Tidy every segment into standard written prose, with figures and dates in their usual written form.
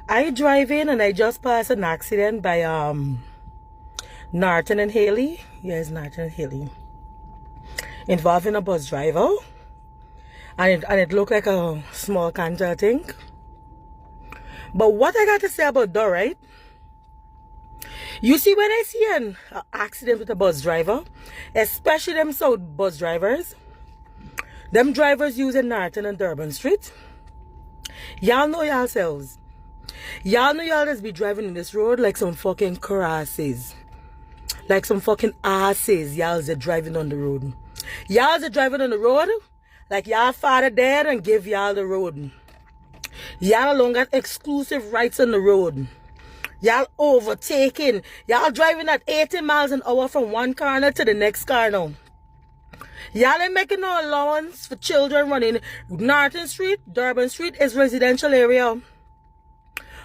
I drive in and I just passed an accident by Norton and Haley. Yes, Norton and Haley. Involving a bus driver. And it looked like a small canter, I think. But what I got to say about that, right? You see, when I see an accident with a bus driver, especially them South bus drivers, them drivers using Norton and Durban Street, y'all know yourselves. Y'all know y'all just be driving in this road like some fucking crasses. Like some fucking asses, y'all's are driving on the road. Y'all's are driving on the road like y'all father dead and give y'all the road. Y'all alone got exclusive rights on the road. Y'all overtaking. Y'all driving at 80 miles an hour from one corner to the next corner. Y'all ain't making no allowance for children running. Norton Street, Durban Street is residential area.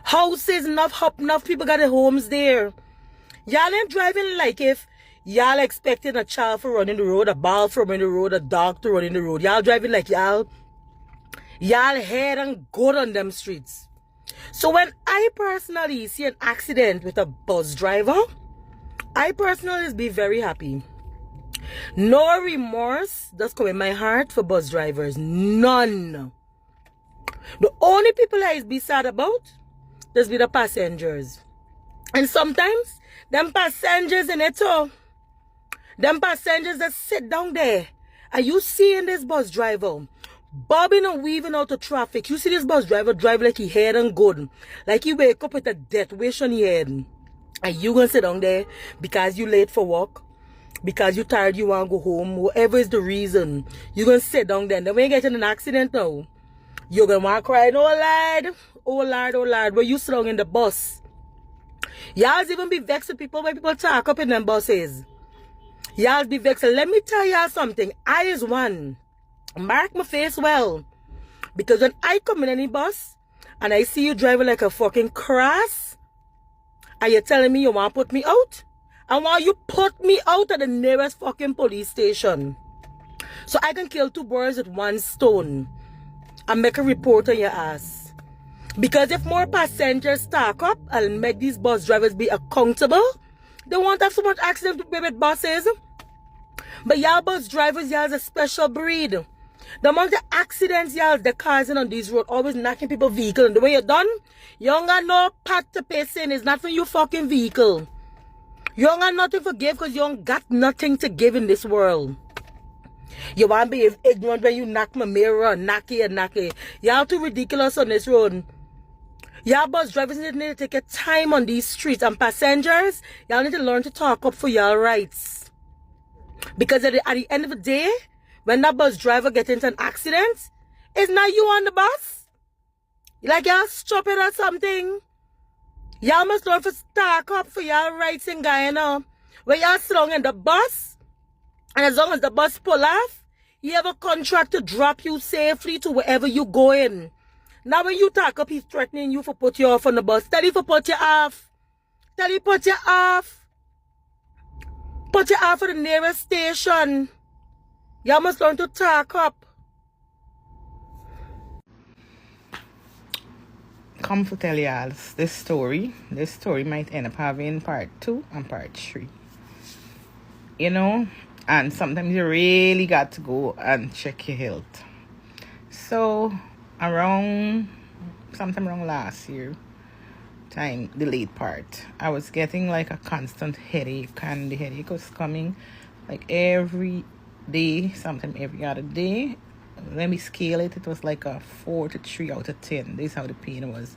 Houses, enough people got their homes there. Y'all ain't driving like if y'all expecting a child for running the road, a ball for running the road, a dog to run in the road. Y'all driving like y'all head and good on them streets. So when I personally see an accident with a bus driver, I personally be very happy. No remorse does come in my heart for bus drivers. None. The only people I be sad about does be the passengers. And sometimes them passengers in it too. Them passengers that sit down there. Are you seeing this bus driver bobbing and weaving out of traffic? You see this bus driver drive like he head and good. Like he wake up with a death wish on your head. And you gonna sit down there because you late for work, because you tired, you want to go home, whatever is the reason. You gonna sit down there. And then when you get in an accident now, you're gonna want to cry, oh Lord, oh Lord, oh Lord. Where you sit down in the bus. Y'all even be vexed with people when people talk up in them buses. Y'all be vexed. Let me tell y'all something. I is one. Mark my face well. Because when I come in any bus and I see you driving like a fucking crass, and you're telling me you want to put me out, I want you put me out at the nearest fucking police station. So I can kill two birds with one stone and make a report on your ass. Because if more passengers stack up and make these bus drivers be accountable, they won't have so much accident with buses. But y'all bus drivers, y'all's a special breed. The amount of accidents y'all the causing on these roads, always knocking people's vehicle. And the way you're done, you don't got no part to pay in. It's not for your fucking vehicle. You don't got nothing to give because you don't got nothing to give in this world. You want to be ignorant when you knock my mirror, knock it. Y'all too ridiculous on this road. Y'all bus drivers need to take your time on these streets. And passengers, y'all need to learn to talk up for y'all rights. Because at the end of the day, when that bus driver gets into an accident, it's not you on the bus. Like y'all stupid or something. Y'all must learn to talk up for y'all rights in Guyana. When y'all sit down in the bus, and as long as the bus pull off, you have a contract to drop you safely to wherever you going. Now when you talk up, he's threatening you for put you off on the bus. Tell you for put you off. Tell you put you off. Put you off at the nearest station. Y'all must learn to talk up. Come to tell y'all this story. This story might end up having part 2 and part 3. You know? And sometimes you really got to go and check your health. So, sometime around last year, the late part, I was getting like a constant headache, and the headache was coming like every day, sometimes every other day. Let me scale it. It was like a 4 to 3 out of 10. This is how the pain was.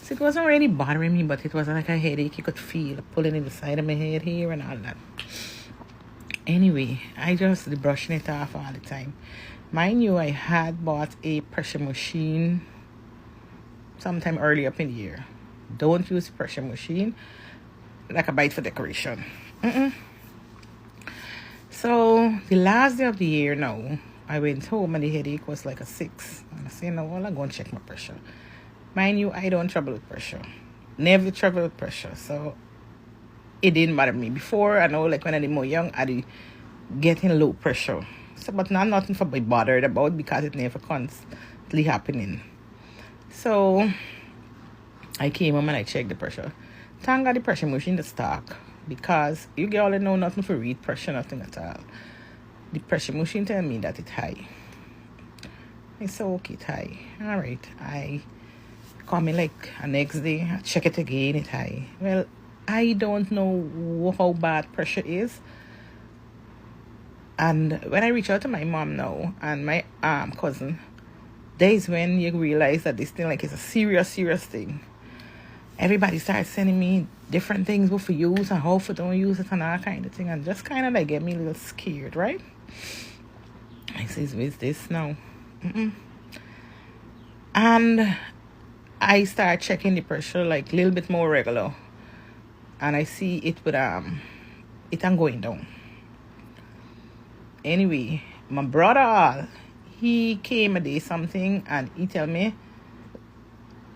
So it wasn't really bothering me, but it was like a headache. You could feel pulling in the side of my head here and all that. Anyway, I just brushing it off all the time. Mind you, I had bought a pressure machine sometime early up in the year. Don't use pressure machine like a bite for decoration. So the last day of the year now, I went home and the headache was like a 6. And I said, no, well, I'm going to check my pressure. Mind you, I don't trouble with pressure. Never trouble with pressure. So it didn't bother me. Before, I know, like when I was more young, I did getting low pressure. So, but not nothing for be bothered about because it never constantly happening. So I came home and I checked the pressure. Thank God the pressure machine is stock because you girl know nothing for read pressure, nothing at all. The pressure machine tell me that it's high. I said, okay, it's high. All right. I come in like the next day, I check it again, it's high. Well, I don't know how bad pressure is. And when I reach out to my mom now and my cousin, there's when you realize that this thing like is a serious thing. Everybody starts sending me different things what for use and how for don't use it and all kind of thing, and just kind of like get me a little scared, right? I says, what's this now? And I start checking the pressure like a little bit more regular, and I see it with it ain't going down. Anyway, my brother, he came a day something and he tell me,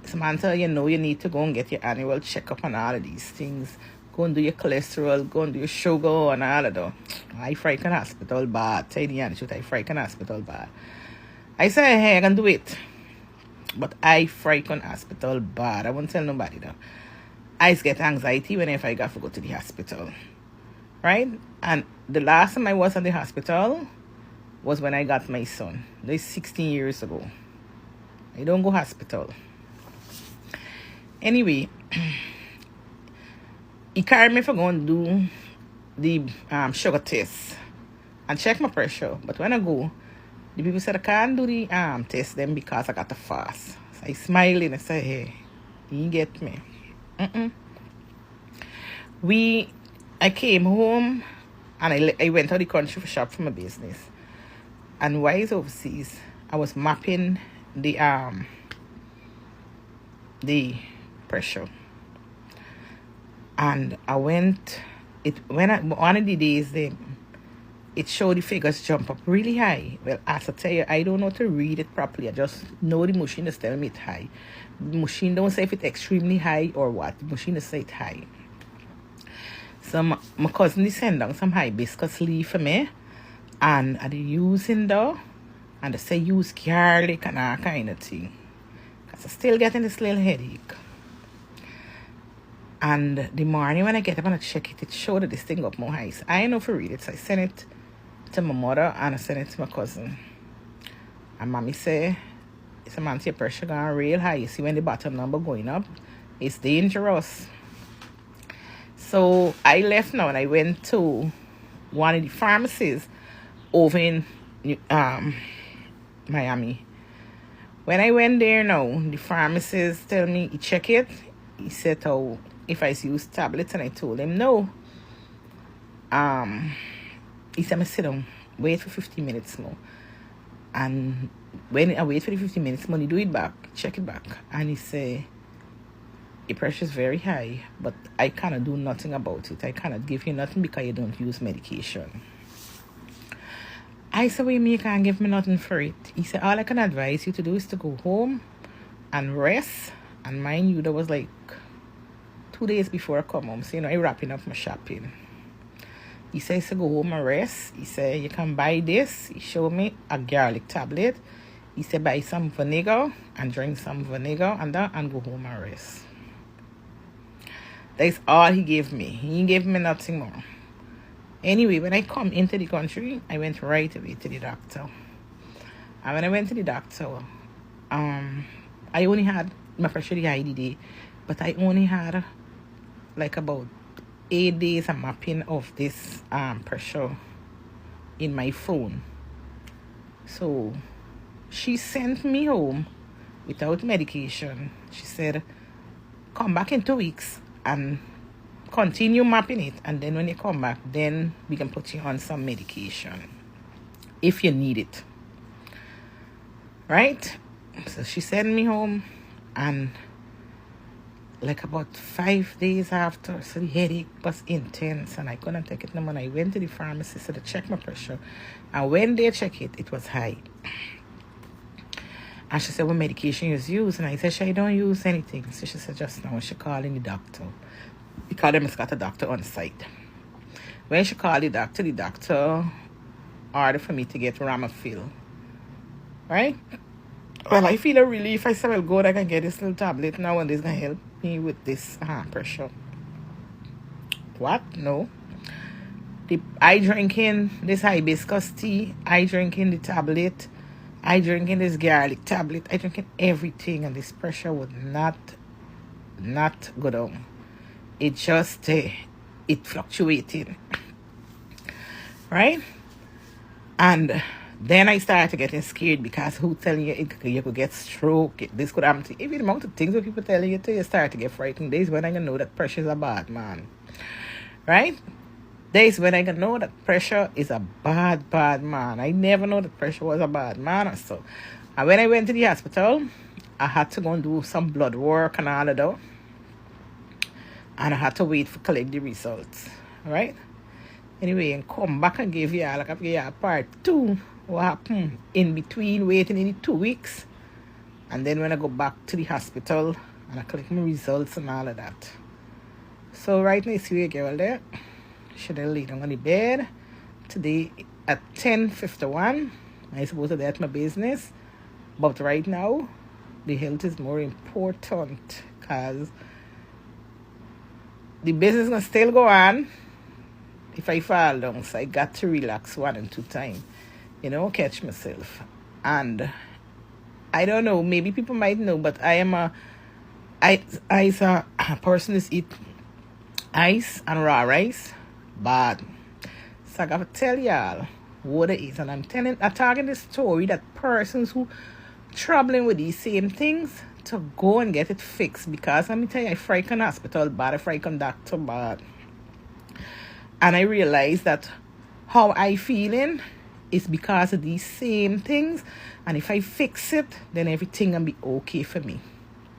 Samantha, you know you need to go and get your annual checkup and all of these things. Go and do your cholesterol, go and do your sugar and all of that. I frighten hospital bad. Tell you the truth, I frighten hospital bad. I say, hey, I can do it. But I frighten hospital bad. I won't tell nobody though. I get anxiety whenever I got to go to the hospital. Right? And the last time I was at the hospital was when I got my son. That's 16 years ago. I don't go hospital. Anyway, he carried me for going to do the sugar test and check my pressure. But when I go, the people said I can't do the test them because I got to fast. So I smiled and I said, hey, you get me. I came home and I went to the country for shop for my business. And while I was overseas, I was mapping the pressure. And I went, one of the days it showed the figures jump up really high. Well, as I tell you, I don't know how to read it properly. I just know the machine is telling me it's high. The machine don't say if it's extremely high or what. The machine is say it's high. So my cousin is sending down some hibiscus leaf for me. And I using though. And they say use garlic and all kind of thing. Because I'm still getting this little headache. And the morning when I get up and I check it, it showed that this thing up more high. So I know for read it. So I sent it to my mother and I sent it to my cousin. And mommy say, Samantha, your pressure going real high. You see when the bottom number going up, it's dangerous. So I left now and I went to one of the pharmacies over in Miami. When I went there now, the pharmacist tell me he check it. He said, oh, if I use tablets, and I told him no. He said, I sit down, wait for 15 minutes more. And when I wait for the 15 minutes more, he do it back, check it back. And he say, your pressure is very high, but I cannot do nothing about it. I cannot give you nothing because you don't use medication. I said, well, you can't give me nothing for it. He said, all I can advise you to do is to go home and rest. And mind you, that was like 2 days before I come home. So, I wrapping up my shopping. He says to go home and rest. He said, you can buy this. He showed me a garlic tablet. He said, buy some vinegar and drink some vinegar and that and go home and rest. That's all he gave me. He gave me nothing more. Anyway, when I come into the country, I went right away to the doctor. And when I went to the doctor, I only had my pressure the IDD, but I only had like about 8 days of mapping of this pressure in my phone. So she sent me home without medication. She said, come back in 2 weeks and continue mapping it, and then when you come back, then we can put you on some medication if you need it. Right? So she sent me home, and like about 5 days after, so the headache was intense and I couldn't take it no more. I went to the pharmacist to check my pressure, and when they check it, it was high. And she said, what medication you use? And I said, I don't use anything. So she said, just now she called in the doctor. Because them has got a doctor on site. When she called the doctor ordered for me to get Ramafil. Right? Well, I feel a relief. I said, well, good, I can get this little tablet now and this going to help me with this pressure. What? No. I drinking this hibiscus tea. I drinking the tablet. I drinking this garlic tablet. I drinking everything, and this pressure would not go down. It just it fluctuated, right? And then I started getting scared because who telling you you could get stroke, this could happen to you. If the amount of things that people telling you to, you start to get frightened. Days when I know that pressure is a bad man, right? Days when I know that pressure is a bad man. I never know that pressure was a bad man. So, and when I went to the hospital, I had to go and do some blood work and all of that. And I had to wait for collect the results. Right? Anyway, and come back and give you part 2. What happened in between waiting in the 2 weeks. And then when I go back to the hospital and I collect my results and all of that. So right now, you see a girl there. Should I lay down on the bed today at 10:51? I supposed to be at my business, but right now the health is more important because the business gonna still go on if I fall down. So I got to relax 1 and 2 times, catch myself. And I don't know, maybe people might know, but I am a person who's eat ice and raw rice. Bad. So I gotta tell y'all what it is. And I'm talking this story that persons who troubling with these same things to go and get it fixed. Because let me tell you, I frightened hospital bad, I frightened doctor bad. And I realized that how I feeling is because of these same things. And if I fix it, then everything will be okay for me.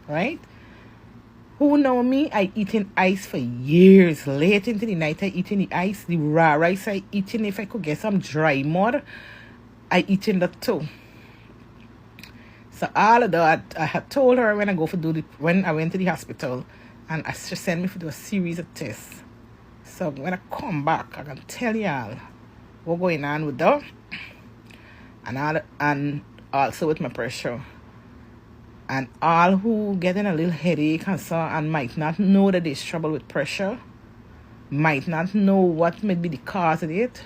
Right? Who know me? I eating ice for years. Late into the night, I eating the ice. The raw rice I eating. If I could get some dry mud, I eating that too. So all of that, I had told her when I went to the hospital, and she sent me to do a series of tests. So when I come back, I can tell y'all what's going on with that, and also with my pressure. And all who getting a little headache and so and might not know that there's trouble with pressure, might not know what may be the cause of it,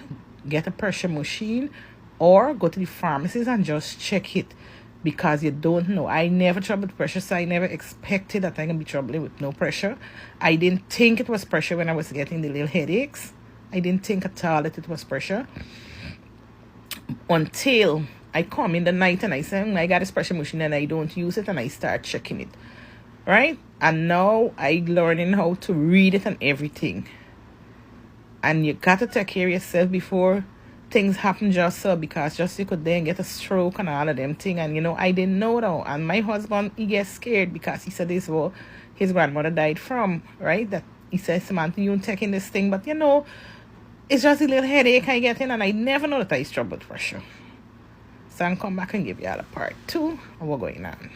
get a pressure machine or go to the pharmacist and just check it because you don't know. I never troubled with pressure, so I never expected that I'm going to be troubling with no pressure. I didn't think it was pressure when I was getting the little headaches. I didn't think at all that it was pressure until I come in the night and I say, I got this pressure machine and I don't use it, and I start checking it. Right? And now I learning how to read it and everything. And you got to take care of yourself before things happen just so, because just you could then get a stroke and all of them things. And I didn't know though. And my husband, he gets scared because he said this was his grandmother died from, right? That he says, Samantha, you taking this thing, but it's just a little headache I get in, and I never know that I struggle with pressure. So I'll come back and give you all a part 2 of what's going on.